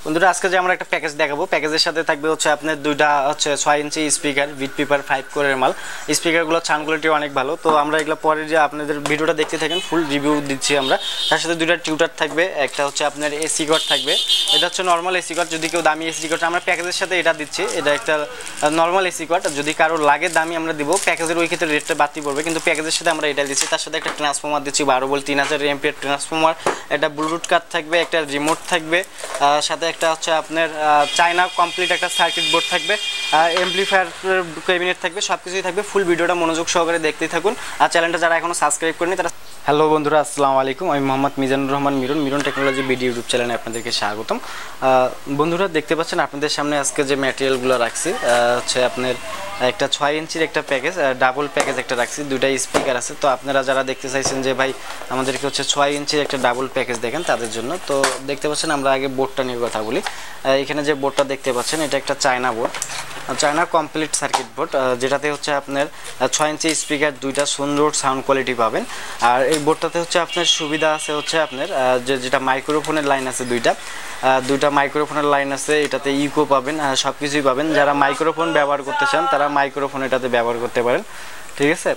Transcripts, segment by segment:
বন্ধুরা আজকে যে আমরা একটা প্যাকেজ দেখাবো, প্যাকেজের সাথে থাকবে হচ্ছে আপনার দুইটা হচ্ছে 6 ইঞ্চি স্পিকার বিট পেপার 5 কোরের মাল। স্পিকারগুলো সাউন্ড কোয়ালিটি অনেক ভালো। তো আমরা এগুলো পরে যে আপনাদের ভিডিওটা দেখতে থাকেন ফুল রিভিউ দিচ্ছি আমরা। তার সাথে দুইটা টিউটার থাকবে, একটা হচ্ছে আপনার এসি কর্ড থাকবে। এটা হচ্ছে নর্মাল এসি কর্ড, যদি কেউ দামি এসি কর্ড আমরা প্যাকেজের সাথে এটা দিচ্ছি। এটা একটা নর্মাল এসি কর্ড, যদি কারো লাগে দামি আমরা দিব, প্যাকেজের ওই ক্ষেত্রে রেটটা বাড়তি পড়বে, কিন্তু প্যাকেজের সাথে আমরা এটা দিচ্ছি। তার সাথে একটা ট্রান্সফর্মার দিচ্ছি 12 ভোল্ট 3000 এমপিয়ার ট্রান্সফর্মার, একটা ব্লুটুথ কার্ড থাকবে, একটা রিমোট থাকবে, সাথে একটা হচ্ছে আপনার চায়না কমপ্লিট একটা সার্কিট বোর্ড থাকবে, অ্যাম্পলিফায়ার ক্যাবিনেট থাকবে, সব কিছুই থাকবে। ফুল ভিডিওটা মনোযোগ সহকারে দেখতেই থাকুন। আর চ্যানেলটা যারা এখনো সাবস্ক্রাইব করেনি তারা। হ্যালো বন্ধুরা, আসসালামু আলাইকুম। আমি Mohammad Mizanur Rahman Miran technology video YouTube চ্যানেলে আপনাদেরকে স্বাগতম। বন্ধুরা দেখতে পাচ্ছেন আপনাদের সামনে আজকে যে ম্যাটেরিয়ালগুলো রাখছি হচ্ছে আপনার একটা 6 ইঞ্চির একটা প্যাকেজ, ডাবল প্যাকেজ একটা রাখছি, দুইটা স্পিকার আছে। তো আপনারা যারা দেখতে চাইছেন যে ভাই আমাদেরকে হচ্ছে 6 ইঞ্চির একটা ডাবল প্যাকেজ দেখেন, তাদের জন্য। তো দেখতে পাচ্ছেন আমরা আগে বোর্ডটা নিয়ে কথা বলি। এখানে যে বোর্ডটা দেখতে পাচ্ছেন এটা একটা China board, China complete circuit board, যেটাতে হচ্ছে আপনার 6 ইঞ্চি স্পিকার, দুইটা সুন্দর সাউন্ড কোয়ালিটি পাবেন। আর এই বোর্ডটাতে হচ্ছে আপনার সুবিধা আছে হচ্ছে আপনার যেটা মাইক্রোফোনের লাইন আছে, দুইটা মাইক্রোফোনের লাইন আছে, এটাতে ইকো পাবেন, সব কিছুই পাবেন। যারা মাইক্রোফোন ব্যবহার করতে চান তারা মাইক্রোফোন এটাতে ব্যবহার করতে পারেন, ঠিক আছে।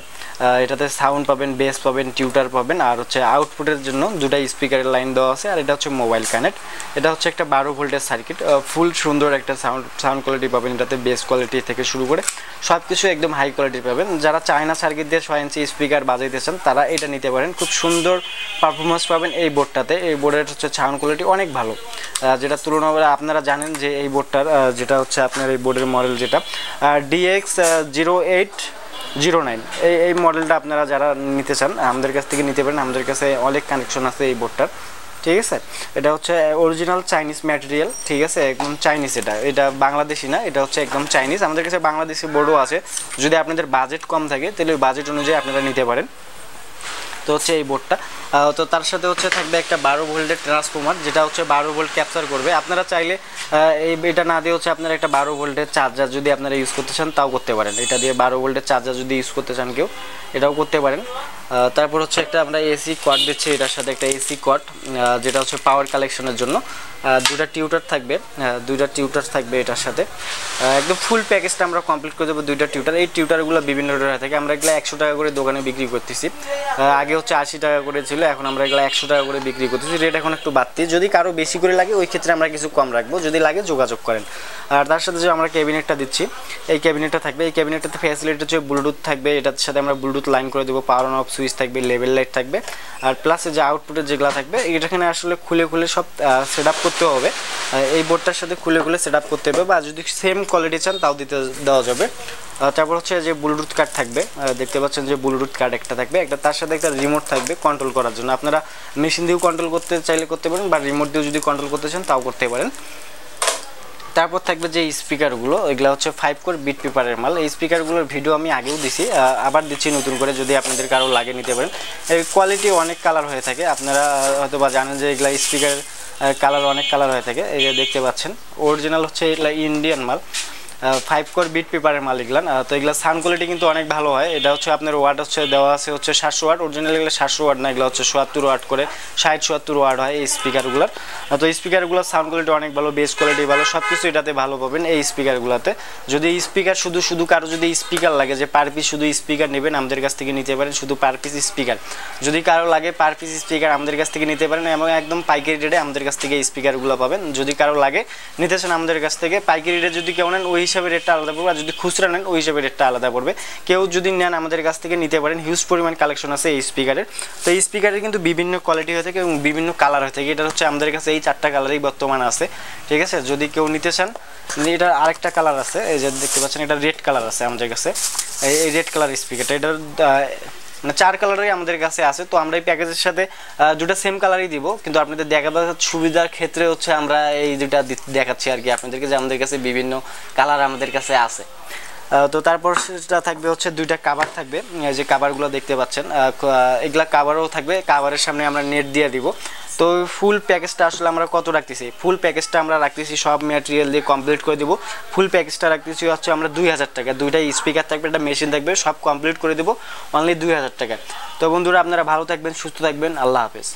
এটাতে সাউন্ড পাবেন, বেস পাবেন, টিউটার পাবেন, আর হচ্ছে আউটপুটের জন্য দুটা স্পিকারের লাইন দেওয়া আছে। আর এটা হচ্ছে মোবাইল কানেক্ট, এটা হচ্ছে একটা 12 ভোল্টের সার্কিট, ফুল সুন্দর একটা সাউন্ড কোয়ালিটি পাবেন। এটাতে বেস কোয়ালিটি থেকে শুরু করে সব কিছু একদম হাই কোয়ালিটি পাবেন। যারা চায়না সার্কিট দিয়ে 6 ইঞ্চি স্পিকার বাজাইতে চান তারা এটা নিতে পারেন, খুব সুন্দর পারফরমেন্স পাবেন এই বোর্ডটাতে। এই বোর্ডের হচ্ছে সাউন্ড কোয়ালিটি অনেক ভালো, যেটা তুলনা করে আপনারা জানেন যে এই বোর্ডটার যেটা হচ্ছে আপনার এই বোর্ডের মডেল যেটা DX0809, এই মডেলটা আপনারা যারা নিতে চান আমাদের কাছ থেকে নিতে পারেন। আমাদের কাছে অনেক কানেকশন আছে এই বোর্ডটার, ঠিক আছে। এটা হচ্ছে অরিজিনাল চাইনিজ ম্যাটেরিয়াল, ঠিক আছে, একদম চাইনিজ। এটা বাংলাদেশি না, এটা হচ্ছে একদম চাইনিজ। আমাদের কাছে বাংলাদেশি বোর্ডও আছে, যদি আপনাদের বাজেট কম থাকে তাহলে ওই বাজেট অনুযায়ী আপনারা নিতে পারেন। তো হচ্ছে এই বোর্ডটা, তো তার সাথে হচ্ছে থাকবে একটা 12 ভোল্টের ট্রান্সফর্মার, যেটা হচ্ছে 12 ভোল্ট ক্যাপচার করবে। আপনারা চাইলে এটা না দিয়ে হচ্ছে আপনারা একটা 12 ভোল্টের চার্জার যদি আপনারা ইউজ করতে চান তাও করতে পারেন। এটা দিয়ে 12 ভোল্টের চার্জার যদি ইউজ করতে চান কেউ, এটাও করতে পারেন। তারপর হচ্ছে একটা আমরা এসি কর্ড দিচ্ছি, এটার সাথে একটা এসি কর্ড, যেটা হচ্ছে পাওয়ার কালেকশনের জন্য। দুটা টিউটার থাকবে এটার সাথে। একদম ফুল প্যাকেজটা আমরা কমপ্লিট করে দেবো। দুইটা টিউটার, এই টিউটারগুলো বিভিন্ন রেটে থাকে। আমরা এগুলো 100 টাকা করে দোকানে বিক্রি করতেছি, আগে হচ্ছে 80 টাকা করে ছিল, এখন আমরা এগুলো 100 টাকা করে বিক্রি করতেছি। রেট এখন একটু বাড়তি, যদি কারো বেশি করে লাগে ওই ক্ষেত্রে আমরা কিছু কম রাখবো, যদি লাগে যোগাযোগ করেন। আর তার সাথে যে আমরা ক্যাবিনেটটা দিচ্ছি, এই ক্যাবিনেটটা থাকবে। এই ক্যাবিনেটটাতে ফ্যাসিলিটি হচ্ছে ব্লুটুথ থাকবে, এটার সাথে আমরা ব্লুটুথ লাইন করে দেবো, পাওয়ার অন অফ সুইচ থাকবে, লেভেল লাইট থাকবে, আর প্লাস যে আউটপুটের যেগুলো থাকবে এখানে আসলে খুলে সব সেট আপ করতে হবে। এই বোর্ডটার সাথে খুলে সেট আপ করতে হবে, বা যদি সেম কোয়ালিটি চান তাও দেওয়া যাবে। তারপর হচ্ছে যে ব্লুটুথ কার্ড থাকবে, দেখতে পাচ্ছেন যে ব্লুটুথ কার্ড একটা থাকবে, তার সাথে একটা রিমোট থাকবে কন্ট্রোল করার জন্য। আপনারা মেশিন দিয়েও কন্ট্রোল করতে চাইলে করতে পারেন, বা রিমোট দিয়েও যদি কন্ট্রোল করতে চান তাও করতে পারেন। তারপর থাকবে যে স্পিকারগুলো, এগুলো হচ্ছে 5 কোর বিট পেপারের মাল। এই স্পিকারগুলোর ভিডিও আমি আগেও দিছি, আবার দিচ্ছি নতুন করে, যদি আপনাদের কারো লাগে নিতে পারেন। এর কোয়ালিটি অনেক কালার হয়ে থাকে, আপনারা হয়তো বা জানেন যে এগুলা স্পিকার কালার অনেক কালার হয়ে থাকে। এই যে দেখতে পাচ্ছেন অরিজিনাল হচ্ছে এগুলা ইন্ডিয়ান মাল, 5 কোর বিট পেপারের মাল এগুলা। তো এগুলা সাউন্ড কোয়ালিটি কিন্তু অনেক ভালো হয়। এটা হচ্ছে আপনার ওয়াট হচ্ছে দেওয়া আছে হচ্ছে 700 ওয়াট, অরিজিনাল এগুলো 700 ওয়াট না, এগুলো হচ্ছে 77 ওয়াট করে, 60-70 ওয়াট হয় এই স্পিকারগুলোর। তো স্পিকারগুলোর সাউন্ড কোয়ালিটি অনেক ভালো, বেস কোয়ালিটি ভালো, সব কিছু এটাতে ভালো পাবেন এই স্পিকারগুলোতে। যদি স্পিকার শুধু কারো যদি স্পিকার লাগে যে পার পিস শুধু স্পিকার নেবেন আমাদের কাছ থেকে নিতে পারেন, শুধু পার পিস স্পিকার। যদি কারো লাগে পার পিস স্পিকার আমাদের কাছ থেকে নিতে পারেন, এবং একদম পাইকারি রেটে আমাদের কাছ থেকে স্পিকারগুলো পাবেন। যদি কারো লাগে নিতে চান আমাদের কাছ থেকে পাইকারি রেটে, যদি কেউ নেন ওই হিসাবে রেটটা আলাদা পড়বে, আর যদি খুচরা নেন ওই হিসাবে রেটটা আলাদা পড়বে। কেউ যদি নেন আমাদের কাছ থেকে নিতে পারেন, হিউজ পরিমাণ কালেকশন আছে এই স্পিকারের। তো এই স্পিকারের কিন্তু বিভিন্ন কোয়ালিটি হয়ে থাকে এবং বিভিন্ন কালার হয়ে থাকে। এটা হচ্ছে আমাদের কাছে এই 4টা কালারই বর্তমান আছে, ঠিক আছে। যদি কেউ নিতে চান, এটা আরেকটা কালার আছে, এই যে দেখতে পাচ্ছেন এটা রেড কালার আছে আমাদের কাছে, এই রেড কালার স্পিকারটা, এটার মানে 4 কালারই আমাদের কাছে আছে। তো আমরা এই প্যাকেজের সাথে দুটো সেম কালারই দিব, কিন্তু আপনাদের দেখাবার সুবিধার ক্ষেত্রে হচ্ছে আমরা এই দুটা দেখাচ্ছি আর কি আপনাদেরকে, যে আমাদের কাছে বিভিন্ন কালার আমাদের কাছে আছে। তো তারপর সেটা থাকবে হচ্ছে দুইটা কভার থাকবে, যে কভারগুলো দেখতে পাচ্ছেন এগুলা কভারও থাকবে, কভারের সামনে আমরা নেট দিয়ে দিব। তো ফুল প্যাকেজটা আসলে আমরা কত রাখতেছি, ফুল প্যাকেজটা আমরা রাখতেছি সব ম্যাটেরিয়াল দিয়ে কমপ্লিট করে দেবো। ফুল প্যাকেজটা রাখতেছি হচ্ছে আমরা 2000 টাকা, দুইটা স্পিকার থাকবে, একটা মেশিন থাকবে, সব কমপ্লিট করে দেবো অনলি 2000 টাকা। তো বন্ধুরা আপনারা ভালো থাকবেন, সুস্থ থাকবেন, আল্লাহ হাফেজ।